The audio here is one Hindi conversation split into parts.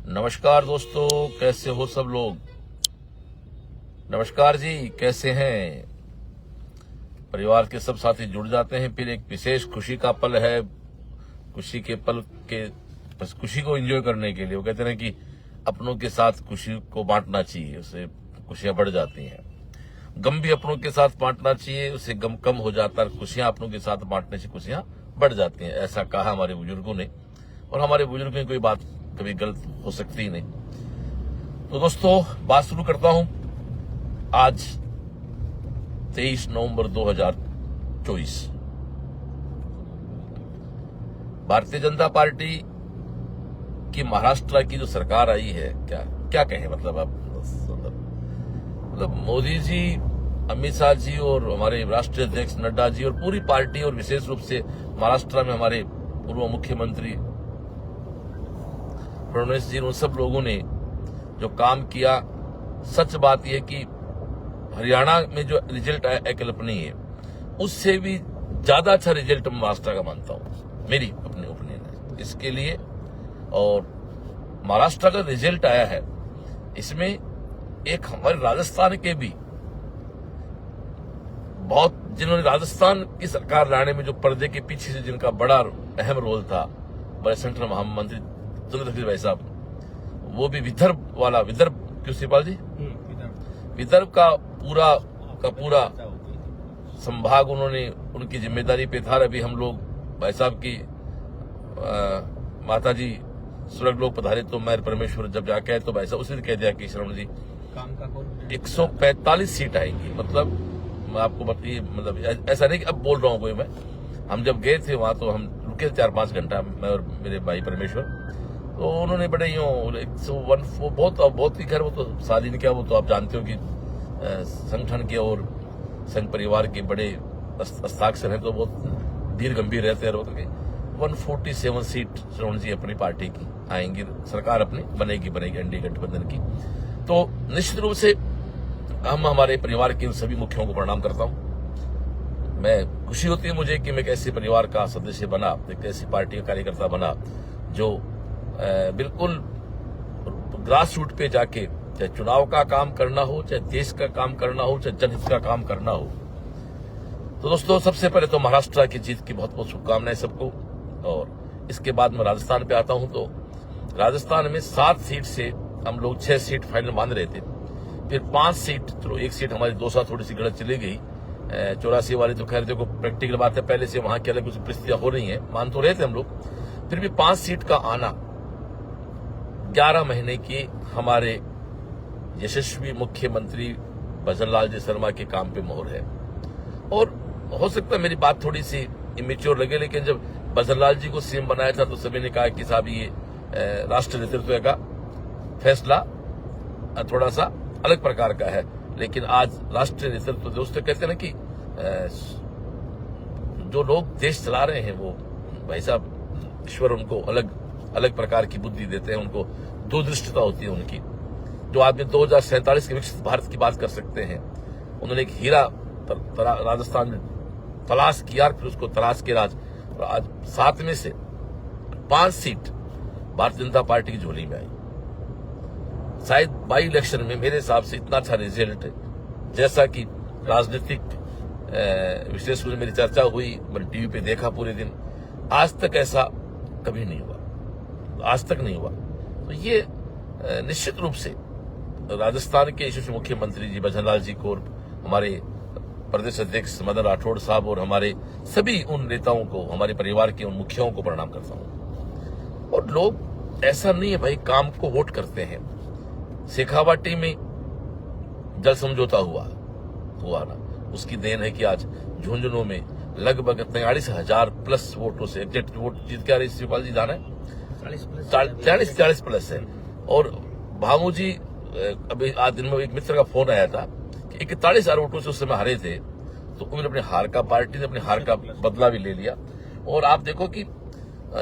नमस्कार दोस्तों, कैसे हो सब लोग। नमस्कार जी, कैसे हैं। परिवार के सब साथी जुड़ जाते हैं, फिर एक विशेष खुशी का पल है। खुशी के पल के बस खुशी को एंजॉय करने के लिए वो कहते हैं कि अपनों के साथ खुशी को बांटना चाहिए, उससे खुशियां बढ़ जाती हैं। गम भी अपनों के साथ बांटना चाहिए, उससे गम कम हो जाता है। खुशियां अपनों के साथ बांटने से खुशियां बढ़ जाती हैं, ऐसा कहा हमारे बुजुर्गों ने। और हमारे बुजुर्गों की कोई बात कभी गलत हो सकती ही नहीं। तो दोस्तों, बात शुरू करता हूं। आज 23 नवंबर 2024 भारतीय जनता पार्टी की महाराष्ट्र की जो सरकार आई है, क्या कहें, मतलब आप मोदी जी, अमित शाह जी और हमारे राष्ट्रीय अध्यक्ष नड्डा जी और पूरी पार्टी, और विशेष रूप से महाराष्ट्र में हमारे पूर्व मुख्यमंत्री फडणवीस जी, उन सब लोगों ने जो काम किया। सच बात यह कि हरियाणा में जो रिजल्ट आया कल्पनीय है, उससे भी ज्यादा अच्छा रिजल्ट महाराष्ट्र का मानता हूं, मेरी अपनी ओपिनियन है इसके लिए। और महाराष्ट्र का रिजल्ट आया है, इसमें एक हमारे राजस्थान के भी बहुत, जिन्होंने राजस्थान की सरकार लाने में जो पर्दे के पीछे से जिनका बड़ा अहम रोल था, बड़े सेंट्रल महामंत्री चंद्रशेखर भाई साहब, वो भी विदर्भ क्यों शिवपाल जी, विदर्भ का पूरा संभाग उन्होंने, उनकी जिम्मेदारी पे था। अभी हम लोग भाई साहब की माता जी स्वर्ग लोक पधारे, तो मैं परमेश्वर जब जाके आए तो भाई साहब उसी ने कह दिया कि श्रवण जी 145 सीट आएंगी। मतलब मैं आपको बताइए, मतलब ऐसा नहीं कि अब बोल रहा हूँ कोई मैं। हम जब गए थे वहां तो हम रुके 4-5 घंटा, मैं और मेरे भाई परमेश्वर। तो उन्होंने बड़े यूं 114 बहुत ही खैर, वो तो शादी नहीं किया, वो तो आप जानते हो कि संगठन के और संघ परिवार के बड़े हस्ताक्षर हैं, तो बहुत धीर गंभीर रहते हैं। 147 सीट श्रवण जी अपनी पार्टी की आएंगी, सरकार अपनी बनेगी एनडीए गठबंधन की। तो निश्चित रूप से हम हमारे परिवार के सभी मुखियों को प्रणाम करता हूं। मैं खुशी होती है मुझे कि मैं एक ऐसे परिवार का सदस्य बना, एक ऐसी पार्टी का कार्यकर्ता बना जो बिल्कुल ग्रास रूट पे जाके, चाहे चुनाव का काम करना हो, चाहे देश का काम करना हो, चाहे जनहित का काम करना हो। तो दोस्तों, सबसे पहले तो महाराष्ट्र की जीत की बहुत बहुत शुभकामनाएं सबको। और इसके बाद मैं राजस्थान पे आता हूं। तो राजस्थान में 7 सीट से हम लोग 6 सीट फाइनल मान रहे थे, फिर 5 सीट, चलो एक सीट हमारी 2 थोड़ी सी गलत चली गई। 84 वाली तो खैर देखो प्रैक्टिकल बात है, पहले से वहां की अलग कुछ परिस्थितियां हो रही है, मान तो रहे थे हम लोग। फिर भी 5 सीट का आना 11 महीने की हमारे यशस्वी मुख्यमंत्री भजनलाल जी शर्मा के काम पे मोहर है। और हो सकता है मेरी बात थोड़ी सी इमेच्योर लगे, लेकिन जब भजनलाल जी को सीएम बनाया था तो सभी ने कहा कि साहब ये राष्ट्रीय नेतृत्व का फैसला थोड़ा सा अलग प्रकार का है। लेकिन आज राष्ट्रीय नेतृत्व, दोस्तों कहते हैं ना कि जो लोग देश चला रहे हैं वो भाई साहब ईश्वर उनको अलग प्रकार की बुद्धि देते हैं, उनको दूरदृष्टता होती है उनकी। जो आदमी 2047 के विकसित भारत की बात कर सकते हैं, उन्होंने एक हीरा राजस्थान में तलाश किया, फिर उसको तलाश के आज 7 में से 5 सीट भारतीय जनता पार्टी की झोली में आई। शायद बाई इलेक्शन में मेरे हिसाब से इतना अच्छा रिजल्ट, जैसा कि राजनीतिक विशेष रूप से मेरी चर्चा हुई, मैंने टीवी पे देखा पूरे दिन, आज तक ऐसा कभी नहीं हुआ, आज तक नहीं हुआ। तो ये निश्चित रूप से राजस्थान के यशस्वी मुख्यमंत्री जी भजनलाल जी को, और हमारे प्रदेश अध्यक्ष मदन राठौड़ साहब और हमारे सभी उन नेताओं को, हमारे परिवार के उन मुखियाओं को प्रणाम करता हूं। और लोग ऐसा नहीं है भाई, काम को वोट करते हैं। शेखावाटी में जल समझौता हुआ ना, उसकी देन है कि आज झुंझुनू में लगभग 43,000 प्लस वोटों से एग्जैक्ट वोट जीत के आ रही शिवपाल जी, जाना है 40 प्लस है। और भामू जी, अभी आज दिन में एक मित्र का फोन आया था कि 41,000 वोटों से उस समय हारे थे, तो उन्होंने अपने हार का, पार्टी ने अपने हार का बदला भी ले लिया। और आप देखो कि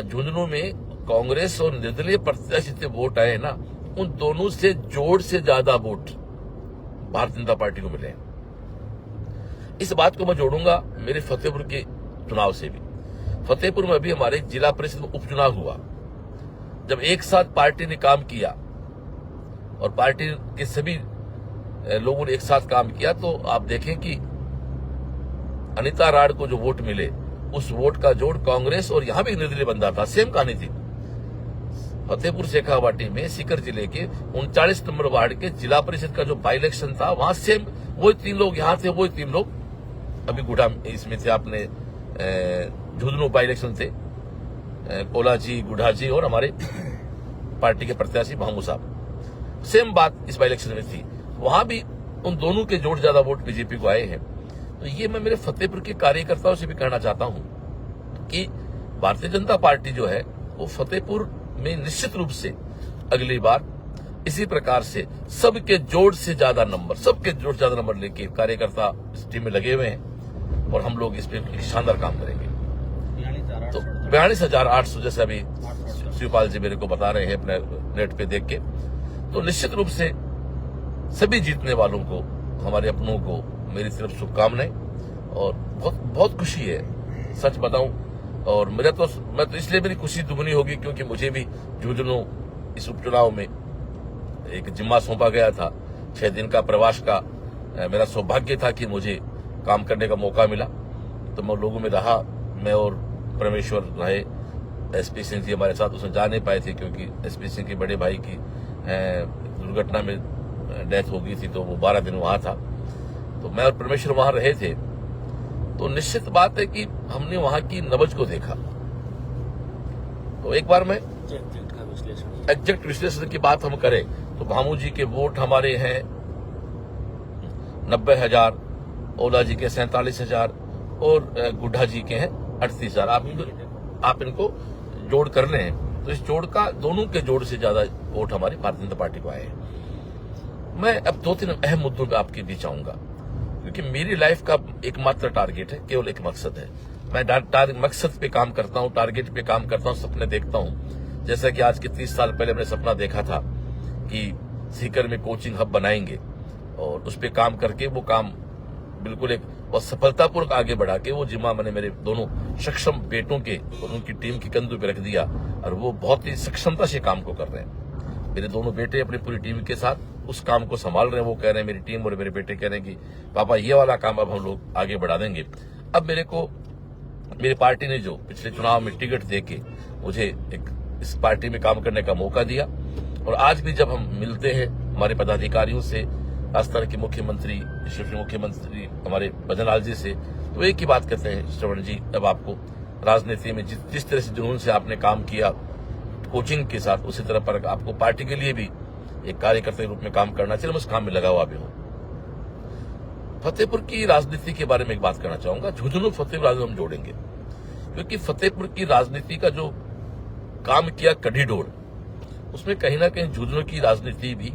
झुंझुनू में कांग्रेस और निर्दलीय प्रत्याशी जितने वोट आए ना, उन दोनों से जोड़ से ज्यादा वोट भारतीय जनता पार्टी को मिले। इस बात को मैं जोड़ूंगा मेरे फतेहपुर के चुनाव से भी। फतेहपुर में अभी हमारे जिला परिषद में उपचुनाव हुआ, जब एक साथ पार्टी ने काम किया और पार्टी के सभी लोगों ने एक साथ काम किया, तो आप देखें कि अनिता राड को जो वोट मिले, उस वोट का जोड़ कांग्रेस और यहां भी निर्दलीय बंदा था। सेम कहानी थी। फतेहपुर शेखावाटी में सीकर जिले के 39 नंबर वार्ड के जिला परिषद का जो बाई इलेक्शन था, वहां सेम वही 3 लोग यहाँ थे, वही 3 लोग अभी गुढ़ा इसमें थे। आपने झुंझुनू बाई इलेक्शन थे, कोला जी, गुढ़ा जी और हमारे पार्टी के प्रत्याशी भामू साहब। सेम बात इस बाई इलेक्शन में थी, वहां भी उन दोनों के जोड़ ज्यादा वोट बीजेपी को आए हैं। तो ये मैं मेरे फतेहपुर के कार्यकर्ताओं से भी कहना चाहता हूं कि भारतीय जनता पार्टी जो है वो फतेहपुर में निश्चित रूप से अगली बार इसी प्रकार से सबके जोड़ से ज्यादा नंबर लेके कार्यकर्ता इस टीम में लगे हुए हैं और हम लोग इस पे एक शानदार काम करेंगे। तो 42,800 जैसे अभी शिवपाल जी मेरे को बता रहे हैं अपने नेट पे देख के, तो निश्चित रूप से सभी जीतने वालों को, हमारे अपनों को मेरी तरफ शुभकामनाएं और बहुत बहुत खुशी है, सच बताऊं। और मैं तो इसलिए मेरी खुशी दुगनी होगी क्योंकि मुझे भी झुंझुनू इस उपचुनाव में एक जिम्मा सौंपा गया था। 6 दिन का प्रवास का मेरा सौभाग्य था कि मुझे काम करने का मौका मिला। तो मैं लोगों में रहा, मैं और परमेश्वर रहे। एसपी सिंह जी हमारे साथ उसमें जा नहीं पाए थे क्योंकि एसपी सिंह के बड़े भाई की दुर्घटना में डेथ हो गई थी, तो वो 12 दिन वहां था। तो मैं और परमेश्वर वहां रहे थे। तो निश्चित बात है कि हमने वहां की नब्ज को देखा। तो एक बार में एग्जैक्ट विश्लेषण की बात हम करें तो भामू जी के वोट हमारे हैं 90,000, ओला जी के 47,000 और गुड्ढा जी के हैं 38,000। आप इनको जोड़ कर लें तो इस जोड़ का, दोनों के जोड़ से ज्यादा वोट हमारी भारतीय जनता पार्टी को आए हैं। मैं अब 2-3 अहम मुद्दों पे आपके बीच आऊंगा क्योंकि मेरी लाइफ का एकमात्र टारगेट है, केवल एक मकसद है। मैं मकसद पे काम करता हूं, टारगेट पे काम करता हूं, सपने देखता हूं। जैसा कि आज के 30 साल पहले मैंने सपना देखा था कि सीकर में कोचिंग हब बनाएंगे और उस पर काम करके वो काम बिल्कुल एक और सफलतापूर्वक आगे बढ़ा के वो जिम्मा मैंने मेरे दोनों सक्षम बेटों के और उनकी टीम के कंधों पे रख दिया और वो बहुत ही सक्षमता से काम को कर रहे हैं। मेरे दोनों बेटे अपनी पूरी टीम के साथ उस काम को संभाल रहे हैं। वो कह रहे हैं, मेरी टीम और मेरे बेटे कह रहे हैं कि पापा ये वाला काम अब हम लोग आगे बढ़ा देंगे। अब मेरी पार्टी ने जो पिछले चुनाव में टिकट देके मुझे एक इस पार्टी में काम करने का मौका दिया और आज भी जब हम मिलते हैं हमारे पदाधिकारियों से, राजस्थान के मुख्यमंत्री, यशस्वी मुख्यमंत्री हमारे भजनलाल जी से, तो एक ही बात कहते हैं, श्रवण जी अब आपको राजनीति में जिस तरह से जुनून से आपने काम किया कोचिंग के साथ, उसी तरह पर आपको पार्टी के लिए भी एक कार्यकर्ता के रूप में काम करना चाहिए। मैं उस काम में लगा हुआ भी हूं। फतेहपुर की राजनीति के बारे में एक बात करना चाहूंगा। झुंझुनू फतेहपुर राजनीति हम जोड़ेंगे क्योंकि फतेहपुर की राजनीति का जो काम किया कढ़ीडोल, उसमें कहीं ना कहीं झुंझुनू की राजनीति भी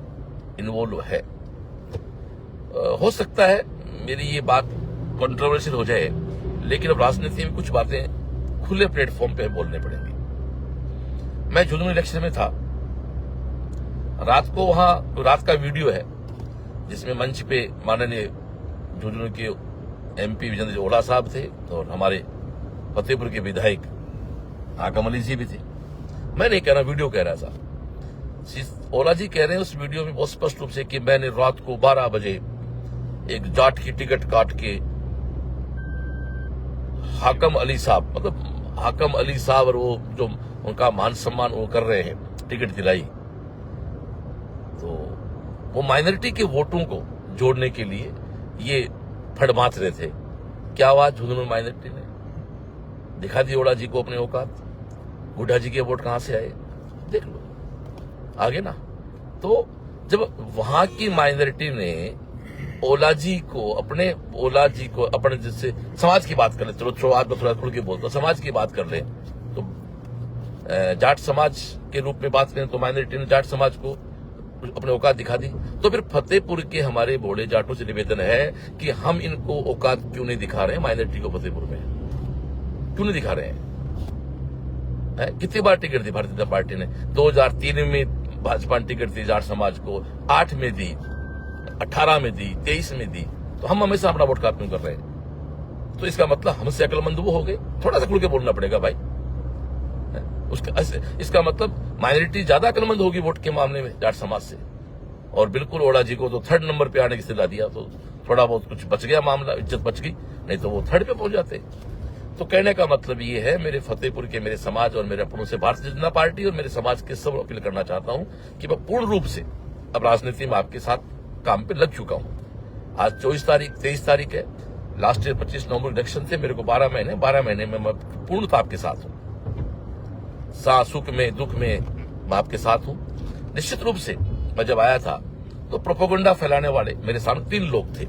इन्वॉल्व है। हो सकता है मेरी ये बात कंट्रोवर्शियल हो जाए, लेकिन अब राजनीति में कुछ बातें खुले प्लेटफॉर्म पे बोलने पड़ेंगी। मैं झुंझुनू इलेक्शन में था, रात को वहां रात का वीडियो है जिसमें मंच पे माननीय झुंझुनू के MP विजेंद्र ओला साहब थे और हमारे फतेहपुर के विधायक हाकम अली जी भी थे। मैं नहीं कह रहा, वीडियो कह रहा था। ओला जी कह रहे हैं उस वीडियो में बहुत स्पष्ट रूप से कि मैंने रात को 12 बजे एक जाट की टिकट काट के हाकम अली साहब, मतलब हाकम अली साहब और वो जो उनका मान सम्मान वो कर रहे हैं, टिकट दिलाई। तो वो माइनॉरिटी के वोटों को जोड़ने के लिए ये फड़ माथ रहे थे। क्या हुआ? झुंझुनू माइनॉरिटी ने दिखा दी ओला जी को अपने औकात। गुड्ढा जी के वोट कहां से आए देख लो आगे ना। तो जब वहां की माइनॉरिटी ने ओला जी को अपने जिससे समाज की बात कर ले, चलो आज मैं थोड़ा खुल के बोलता हूं, समाज की बात कर ले तो जाट समाज के रूप में बात करें तो माइनॉरिटी ने जाट समाज को अपने औकात दिखा दी। तो फिर फतेहपुर के हमारे भोले जाटों से निवेदन है कि हम इनको औकात क्यों नहीं दिखा रहे हैं, माइनॉरिटी को फतेहपुर में क्यों नहीं दिखा रहे हैं? कितनी बार टिकट दी भारतीय जनता पार्टी ने? 2003 में भाजपा ने टिकट दी जाट समाज को, 8 में दी, 18 में दी, 23 में दी। तो हम हमेशा अपना वोट क्यों कर रहे हैं? तो इसका मतलब हमसे अक्लमंद वो हो गए। थोड़ा सा खुल के बोलना पड़ेगा भाई। इसका मतलब माइनॉरिटी ज्यादा अक्लमंद होगी वोट के मामले में जाट समाज से। और बिल्कुल ओड़ा जी को तो थर्ड नंबर पे आने की सलाह दिया, तो थोड़ा बहुत कुछ बच गया मामला, इज्जत बच गई, नहीं तो वो थर्ड पे पहुंच जाते। तो कहने का मतलब ये है, मेरे फतेहपुर के मेरे समाज और मेरे अपनों से भारतीय जनता पार्टी और मेरे समाज के सब अपील करना चाहता हूं कि मैं पूर्ण रूप से अब राजनीति में आपके साथ काम पे लग चुका हूं। आज 23 तारीख है, लास्ट ईयर 25 नवंबर इलेक्शन थे, मेरे को 12 महीने में मैं पूर्णतः आपके साथ हूं। सुख में दुख में मैं आपके साथ हूं। निश्चित रूप से मैं जब आया था तो प्रोपेगेंडा फैलाने वाले मेरे सामने 3 लोग थे।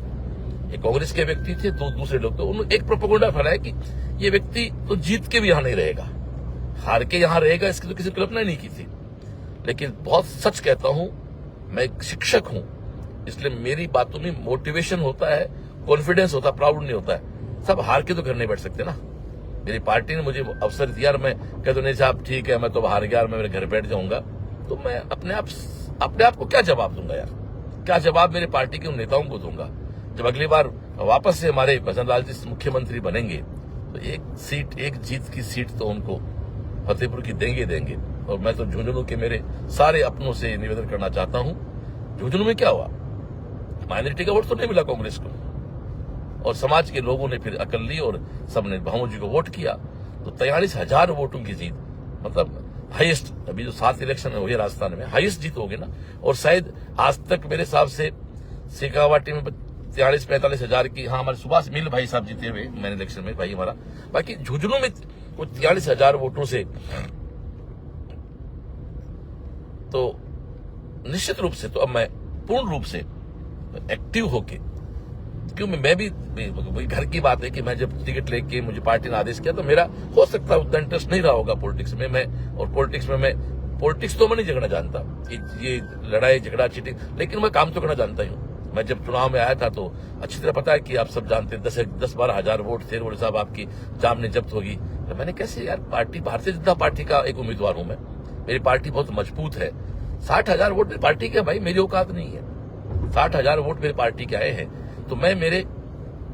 एक कांग्रेस के व्यक्ति थे, 2 दूसरे लोग थे। उन्होंने एक प्रोपेगेंडा फैलाया कि ये व्यक्ति तो जीत के भी यहां नहीं रहेगा, हार के यहां रहेगा, इसकी तो किसी कल्पना नहीं की थी। लेकिन बहुत सच कहता हूं, मैं एक शिक्षक हूं, इसलिए मेरी बातों में मोटिवेशन होता है, कॉन्फिडेंस होता है, प्राउड नहीं होता है। सब हार के तो घर नहीं बैठ सकते ना। मेरी पार्टी ने मुझे अवसर दिया और मैं कहता हूं नहीं साहब ठीक है, मैं तो हार गया और मैं मेरे घर बैठ जाऊंगा, तो मैं अपने आप को क्या जवाब दूंगा यार? क्या जवाब मेरे पार्टी के उन नेताओं को दूंगा? जब अगली बार वापस से हमारे भजन लाल जी मुख्यमंत्री बनेंगे तो एक जीत की सीट तो उनको फतेहपुर की देंगे। और मैं तो झुंझुनू के मेरे सारे अपनों से निवेदन करना चाहता हूं, झुंझुनू में क्या हुआ, माइनॉरिटी का वोट तो नहीं मिला कांग्रेस को, और समाज के लोगों ने फिर अकल ली और सबने भामू जी को वोट किया, तो 43,000 वोटों की जीत, मतलब हाईएस्ट। अभी जो 7 इलेक्शन हुए राजस्थान में, हाईएस्ट जीत होगी ना। और शायद आज तक मेरे हिसाब से शेखावाटी में 43-45 हजार की, हाँ हमारे सुभाष मिल भाई साहब जीते हुए मैंने इलेक्शन में भाई हमारा, बाकी झुंझुनू में कुछ 43,000 वोटों से। तो निश्चित रूप से तो अब मैं पूर्ण रूप से एक्टिव होके, क्यों मैं भी घर की बात है कि मैं जब टिकट लेके मुझे पार्टी ने आदेश किया तो मेरा हो सकता है उतना इंटरेस्ट नहीं रहा होगा पॉलिटिक्स में। पॉलिटिक्स तो मैं नहीं झगड़ा जानता, ये लड़ाई झगड़ा चीटिंग, लेकिन मैं काम तो करना जानता ही हूँ। मैं जब चुनाव में आया था तो अच्छी तरह पता है कि आप सब जानते हैं 10-12 हजार वोट थे, बोले साहब आपकी जान जब्त होगी। तो मैंने कैसे यार, पार्टी भारतीय जनता पार्टी का एक उम्मीदवार हूं मैं, मेरी पार्टी बहुत मजबूत है। 60,000 वोट मेरी पार्टी के, भाई मेरी औकात नहीं है, 60,000 वोट मेरी पार्टी के आए हैं। तो मैं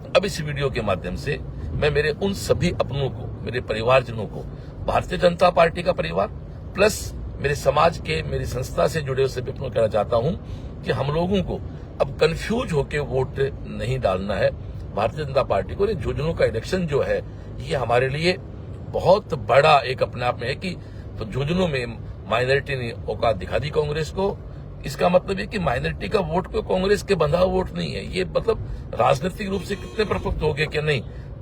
अब इस वीडियो के माध्यम से मैं मेरे उन सभी अपनों को, मेरे परिवारजनों को, भारतीय जनता पार्टी का परिवार प्लस मेरे समाज के, मेरी संस्था से जुड़े हुए सभी अपनों कहना चाहता हूं कि हम लोगों को अब कंफ्यूज होकर वोट नहीं डालना है भारतीय जनता पार्टी को। झुंझुनू का इलेक्शन जो है ये हमारे लिए बहुत बड़ा एक अपने आप में है कि तो झुंझुनू में माइनॉरिटी ने औकात दिखा दी कांग्रेस को। इसका मतलब है कि माइनॉरिटी का वोट को कांग्रेस के बंधा वोट नहीं है, ये मतलब राजनीतिक रूप से कितने परफेक्ट हो गए कि नहीं।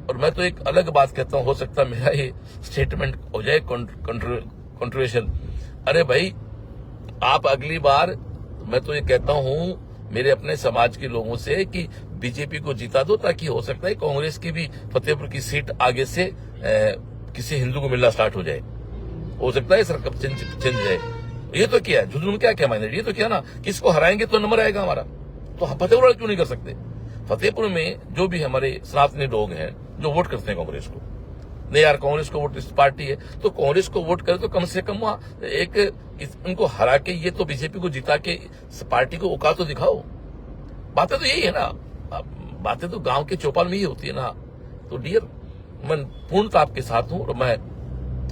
और मैं तो एक अलग बात कहता हूं, हो सकता है मेरा ये स्टेटमेंट हो जाए कंट्रोवर्शियल। अरे भाई आप अगली बार, मैं तो ये कहता हूं मेरे अपने समाज के लोगों से कि बीजेपी को जिता दो, ताकि हो सकता है कांग्रेस की भी फतेहपुर की सीट आगे से किसी हिंदू को मिलना स्टार्ट हो जाए, हो सकता है सरकार चेंज जाए। ये तो क्या है, झुंझुनू में क्या माइनॉरिटी, ये तो क्या ना, किसको हराएंगे तो नंबर आएगा हमारा, तो हम फतेहपुर क्यों नहीं कर सकते? फतेहपुर में जो भी हमारे सनातनी लोग हैं जो वोट करते हैं कांग्रेस को, नहीं यार कांग्रेस को वोट इस पार्टी है तो कांग्रेस को वोट करे, तो कम से कम उनको हरा के ये तो बीजेपी को जिता के पार्टी को औकात तो दिखाओ। बातें तो यही है ना, बातें तो गांव के चौपाल में ही होती है ना। तो डियर, मैं पूर्णतः आपके साथ हूं और मैं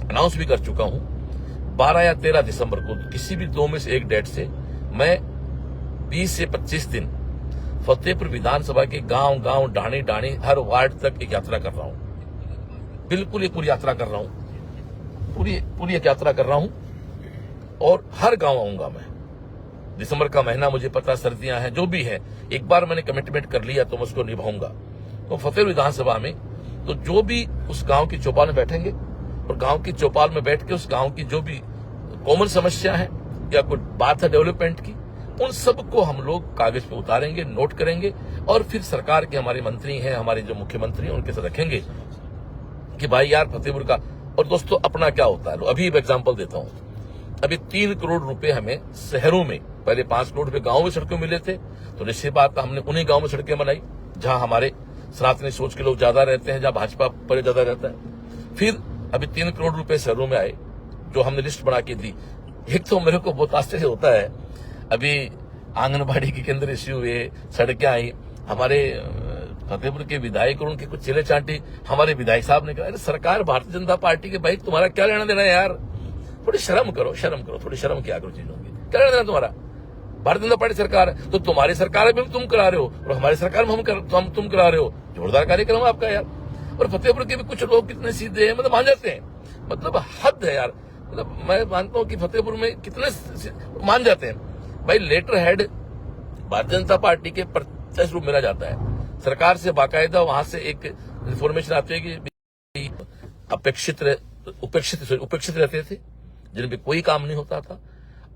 अनाउंस भी कर चुका हूं 12 या 13 दिसंबर को किसी भी 2 में से एक डेट से मैं 20 से 25 दिन फतेहपुर विधानसभा के गांव डाणी हर वार्ड तक एक यात्रा कर रहा हूं। बिल्कुल एक पूरी यात्रा कर रहा हूं, पूरी एक यात्रा कर रहा हूं और हर गांव आऊंगा मैं। दिसंबर का महीना मुझे पता, सर्दियां हैं, जो भी है, एक बार मैंने कमिटमेंट कर लिया तो मैं उसको निभाऊंगा। तो फतेहपुर विधानसभा में तो जो भी उस गांव की चौपाल में बैठेंगे और गांव की चौपाल में बैठ के उस गांव की जो भी कॉमन समस्या है या कोई बात है डेवलपमेंट की, उन सबको हम लोग कागज पे उतारेंगे, नोट करेंगे और फिर सरकार के हमारे मंत्री हैं, हमारे जो मुख्यमंत्री हैं, उनके साथ रखेंगे कि भाई यार फतेहपुर का। और दोस्तों अपना क्या होता है, अभी एक एग्जांपल देता हूं। अभी 3 करोड़ रुपए हमें शहरों में, पहले 5 करोड़ रुपए गांव में सड़कों मिले थे, तो निश्चित बात हमने उन्हीं गांव में सड़कें बनाई जहां हमारे सनातनी सोच के लोग ज्यादा रहते हैं, जहां भाजपा पर ज्यादा रहता है। फिर अभी 3 करोड़ रुपए शहरों में आए जो हमने लिस्ट बना के दी। एक तो मेरे को बहुत आश्चर्य होता है, अभी आंगनबाड़ी के केंद्र इश्यू हुए, सड़कें आई, हमारे फतेहपुर के विधायक और उनके कुछ चेले चांटी हमारे विधायक साहब ने कहा, अरे सरकार भारतीय जनता पार्टी के, भाई तुम्हारा क्या लेना देना है यार, थोड़ी शर्म करो, थोड़ी शर्म क्या करो चीजों की। क्या लेना देना तुम्हारा? भारतीय जनता पार्टी सरकार है तो तुम्हारी सरकार में तुम करा रहे हो और हमारी सरकार में तुम करा रहे हो। जोरदार कार्यक्रम है आपका यार। और फतेहपुर के भी कुछ लोग कितने सीधे हैं, मतलब मान जाते हैं, मतलब हद है यार। मतलब मैं मानता हूँ कि फतेहपुर में कितने मान जाते हैं। भाई letter head Bharatiya Janata party के प्रत्यक्ष रूप मिला जाता है सरकार से, बाकायदा वहां से एक इन्फॉर्मेशन आती है कि उपेक्षित रहते थे, जिन पे कोई काम नहीं होता था।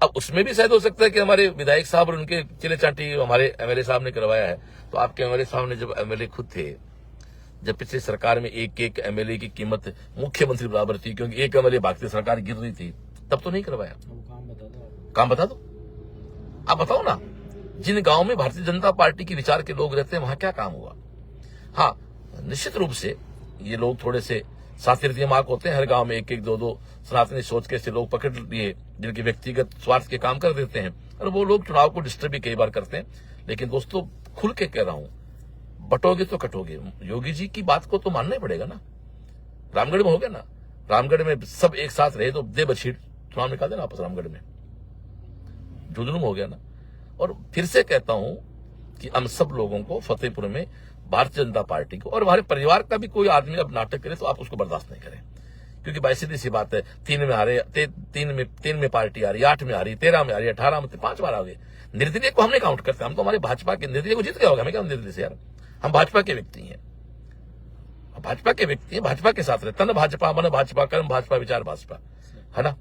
अब उसमें भी शायद हो सकता है कि हमारे विधायक साहब और उनके चिले चांटी हमारे एमएलए साहब ने करवाया है। तो आपके एमएलए साहब ने, जब एमएलए खुद थे, जब पिछली सरकार में एक एमएलए की कीमत मुख्यमंत्री बराबर थी, क्योंकि एक एमएलए भागती सरकार गिर रही थी, तब तो नहीं करवाया। काम बता दो, आप बताओ ना। जिन गांव में भारतीय जनता पार्टी के विचार के लोग रहते हैं वहां क्या काम हुआ? हाँ, निश्चित रूप से ये लोग थोड़े से शातिर दिमाग होते हैं। हर गांव में एक दो सनातनी सोच के ऐसे लोग पकड़ लिए जिनके व्यक्तिगत स्वार्थ के काम कर देते हैं, और वो लोग चुनाव को डिस्टर्ब भी कई बार करते हैं। लेकिन दोस्तों, खुल के कह रहा हूं, बटोगे तो कटोगे। योगी जी की बात को तो मानना ही पड़ेगा ना। रामगढ़ में हो गया ना, रामगढ़ में सब एक साथ रहे तो दे बछीट चुनाव निकाल देना आपस। रामगढ़ में जुलूम हो गया ना। और फिर से कहता हूं कि हम सब लोगों को फतेहपुर में भारतीय जनता पार्टी को, और हमारे परिवार का भी कोई आदमी अब नाटक करे तो आप उसको बर्दाश्त नहीं करें। क्योंकि भाई सीधी सी बात है, 3 में आ रहे, 3 में पार्टी आ रही, 8 में आ रही, 13 में आ रही, 18 में, 5 बार आ गए। निर्दलीय को हम नहीं काउंट करते, हम तो हमारे भाजपा के निर्दलीय को जीत गया होगा। हमें क्या निर्दलीय से यार, हम भाजपा के व्यक्ति हैं, भाजपा के व्यक्ति हैं, भाजपा के साथ रहते। तन भाजपा, मन भाजपा, कर्म भाजपा, विचार भाजपा, है ना।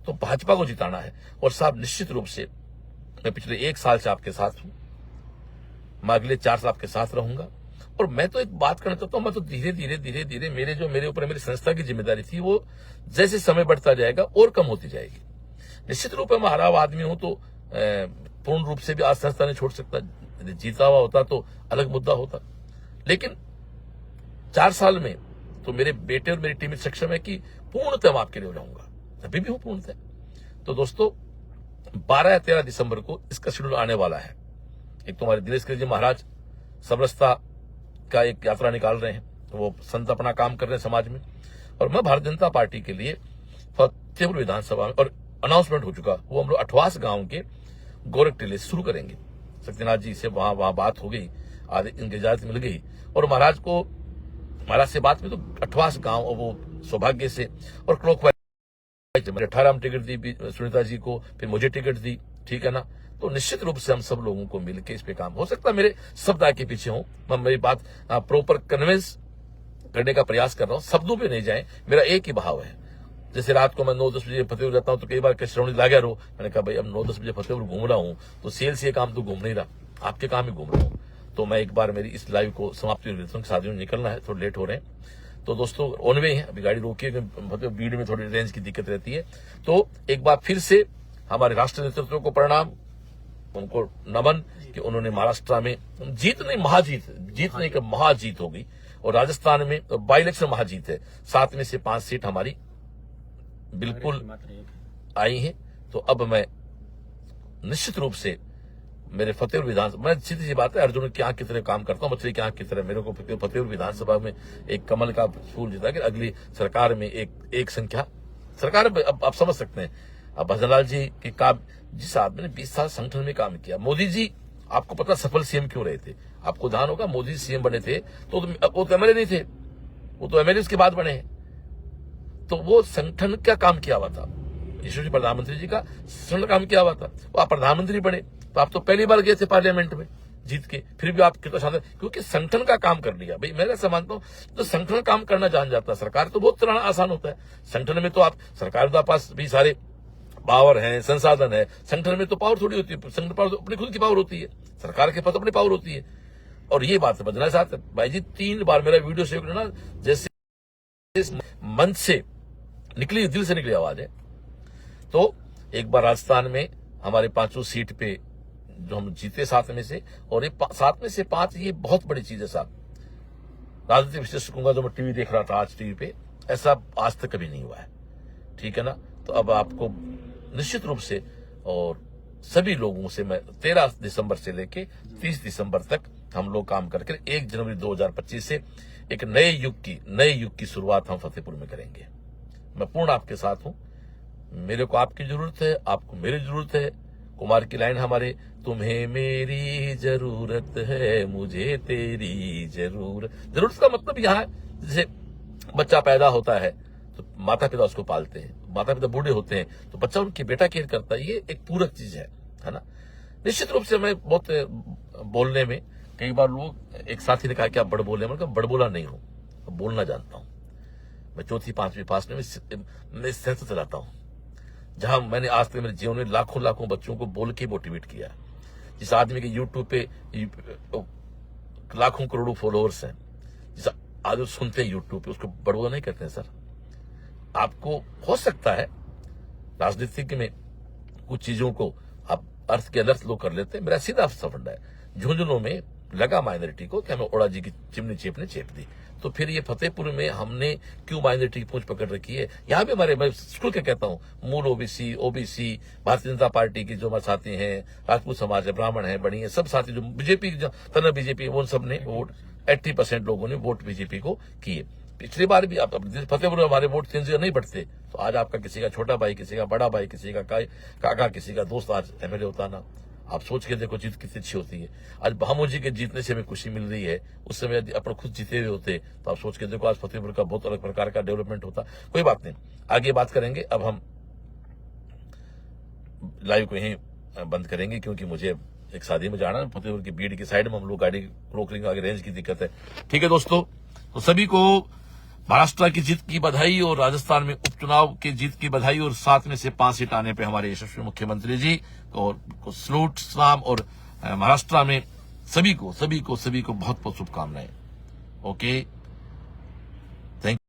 तो भाजपा को जिताना है। और साहब, निश्चित रूप से मैं पिछले 1 साल से आपके साथ हूं, मैं अगले 4 साल आपके साथ रहूंगा। और मैं तो एक बात करना चाहता हूं, मैं तो धीरे धीरे मेरे ऊपर मेरी संस्था की जिम्मेदारी थी, वो जैसे समय बढ़ता जाएगा और कम होती जाएगी। निश्चित रूप में मैं हरा हुआ आदमी हूं, तो पूर्ण रूप से भी आज संस्था नहीं छोड़ सकता। यदि जीता हुआ होता तो अलग मुद्दा होता। लेकिन 4 साल में तो मेरे बेटे और मेरी टीम सक्षम है कि पूर्णतः मैं आपके लिए हो जाऊंगा, अभी भी हूं पूर्णतः। तो दोस्तों, 12 या 13 दिसंबर को इसका शेड्यूल आने वाला है। एक तो हमारे दिनेश जी महाराज समरसता का एक यात्रा निकाल रहे हैं, तो वो संत अपना काम कर रहे हैं समाज में। और मैं भारतीय जनता पार्टी के लिए फतेहपुर विधानसभा में, और अनाउंसमेंट हो चुका, वो हम लोग 28 गांव के गोरख टिले शुरू करेंगे। सत्यनाथ जी से वहां बात हो गई, आदि इनकी इजाजत मिल गई, और महाराज से बात में तो 28 गांव, और वो सौभाग्य से और क्लॉकवाइज 18 में टिकट दी सुनीता जी को, फिर मुझे टिकट दी, ठीक है ना। तो निश्चित रूप से हम सब लोगों को मिलकर इस पे काम, हो सकता है मेरे शब्द के पीछे हूं, मैं मेरी बात प्रॉपर कन्विंस करने का प्रयास कर रहा हूं, शब्दों पे नहीं जाए। मेरा एक ही भाव है। जैसे रात को मैं 9-10 बजे फतेहपुर जाता हूं तो कई बार श्रवणी लागे रो, मैंने कहा भाई अब 9-10 बजे फतेहपुर घूम रहा हूं तो सेल्स ये काम तो घूम नहीं रहा, आपके काम ही घूम रहा हूं। तो मैं एक बार मेरी इस लाइव को समाप्ति शादियों में निकलना है, थोड़ा लेट हो रहे हैं। तो दोस्तों, ऑन वे है, अभी गाड़ी रोकी है, मतलब भीड़ में थोड़ी रेंज की दिक्कत रहती है। तो एक बार फिर से हमारे राष्ट्र नेतृत्व को प्रणाम, उनको नमन कि उन्होंने महाराष्ट्र में जीत नहीं कि महाजीत होगी, और राजस्थान में बाई इलेक्शन महाजीत है। 7 में से 5 सीट हमारी बिल्कुल आई हैं। तो अब मैं निश्चित रूप से मेरे फतेहपुर विधानसभा, मैं सीधी सी बात है, अर्जुन की आंख की तरह काम करता हूं, मछली की आंख की तरह। मेरे को फतेहपुर विधानसभा में एक कमल का फूल जीता कि अगली सरकार में एक संख्या सरकार, अब आप समझ सकते हैं। अब भजनलाल जी के काम, जिस आदमी ने 20 साल संगठन में काम किया, मोदी जी आपको पता सफल सीएम क्यों रहे थे? आपको ध्यान होगा, मोदी सीएम बने थे तो वो तो एमएलए नहीं थे, वो तो एमएलए के बाद बने हैं। तो वो संगठन क्या काम किया हुआ था? यशस्वी प्रधानमंत्री जी का संगठन काम किया हुआ था, वो आप प्रधानमंत्री बने। तो आप तो पहली बार गए थे पार्लियामेंट में जीत के, फिर भी आप कितना शानदार, क्योंकि संगठन का काम कर लिया। भाई मैं ऐसा मानता हूं, तो संगठन काम करना जान जाता है। सरकार तो बहुत चलाना आसान होता है, संगठन में तो आप, सरकार के पास भी सारे पावर है, संसाधन है, संगठन में तो पावर थोड़ी होती है। संगठन पावर अपनी खुद की पावर होती है, सरकार के पास अपनी पावर होती है। और ये बात बदलना चाहते भाई जी, 3 बार मेरा वीडियो शेयर करना, जैसे मन से निकली, दिल से निकली आवाज है। तो एक बार राजस्थान में हमारे 5 सीट पे जो हम जीते 7 में से, और ये 7 में से 5, ये बहुत बड़ी चीज है साहब। राजनीतिक विश्लेषक कहूंगा, जो मैं टीवी देख रहा था आज टीवी पे, ऐसा आज तक कभी नहीं हुआ है, ठीक है ना। तो अब आपको निश्चित रूप से, और सभी लोगों से मैं 13 दिसंबर से लेके 30 दिसंबर तक हम लोग काम करके 1 जनवरी 2025 से एक नए युग की शुरुआत हम फतेहपुर में करेंगे। मैं पूर्ण आपके साथ हूं, मेरे को आपकी जरूरत है, आपको मेरी जरूरत है। कुमार की लाइन हमारे, तुम्हें मेरी जरूरत है, मुझे तेरी जरूरत का मतलब यहाँ है, जैसे बच्चा पैदा होता है तो माता पिता उसको पालते हैं, माता पिता बूढ़े होते हैं तो बच्चा उनकी बेटा केयर करता है, ये एक पूरक चीज है ना। निश्चित रूप से मैं बहुत बोलने में कई बार लोग, एक साथी ने कहा कि आप बड़ बोले, मैं बड़बोला नहीं हूं, बोलना जानता हूं। मैं चौथी पांचवी पास में सेंस चलाता हूं, जहां मैंने आज तक मेरे जीवन में लाखों बच्चों को बोल के मोटिवेट किया। जिस आदमी के यूट्यूब पे लाखों करोड़ों फॉलोअर्स हैं, जिस आदमी सुनते हैं यूट्यूब पे, उसको बड़बोला नहीं करते हैं सर। आपको हो सकता है राजनीति में कुछ चीजों को आप अर्थ के अनर्थ लोग कर लेते हैं। मेरा सीधा फंडा है, झुंझुनों में लगा माइनॉरिटी को कि हमें ओड़ा जी की चिमनी चेपने चेप दी, तो फिर ये फतेहपुर में हमने क्यों माइनॉरिटी की पूंछ पकड़ रखी है। यहाँ भी हमारे, मैं स्कूल के कहता हूँ, मूल ओबीसी भारतीय जनता पार्टी की जो हमारे साथी हैं, राजपूत समाज है, ब्राह्मण है, बड़ी है, सब साथी जो बीजेपी वो सब ने वोट 80% लोगों ने वोट बीजेपी को किए। पिछली बार भी आप फतेहपुर में हमारे वोट 3 नहीं बढ़ते, तो आज आपका किसी का छोटा भाई, किसी का बड़ा भाई, किसी का काका, किसी का दोस्त आज एमएलए होता ना। आप सोच के देखो जीत कितनी अच्छी होती है। आज भामू जी के जीतने से हमें खुशी मिल रही है, उस समय यदि अपन खुद जीते हुए होते तो आप सोच के देखो आज फतेहपुर का बहुत अलग प्रकार का डेवलपमेंट होता। कोई बात नहीं, आगे बात करेंगे। अब हम लाइव को यहीं बंद करेंगे क्योंकि मुझे एक शादी में जाना है, फतेहपुर की भीड़ की साइड में हम लोग गाड़ी रोक लेंगे, आगे रेंज की दिक्कत है। ठीक है दोस्तों, तो सभी को महाराष्ट्र की जीत की बधाई और राजस्थान में उपचुनाव की जीत की बधाई, और 7 में से 5 सीट आने पे हमारे यशस्वी मुख्यमंत्री जी और सलूट सलाम, और महाराष्ट्र में सभी को बहुत बहुत शुभकामनाएं। ओके।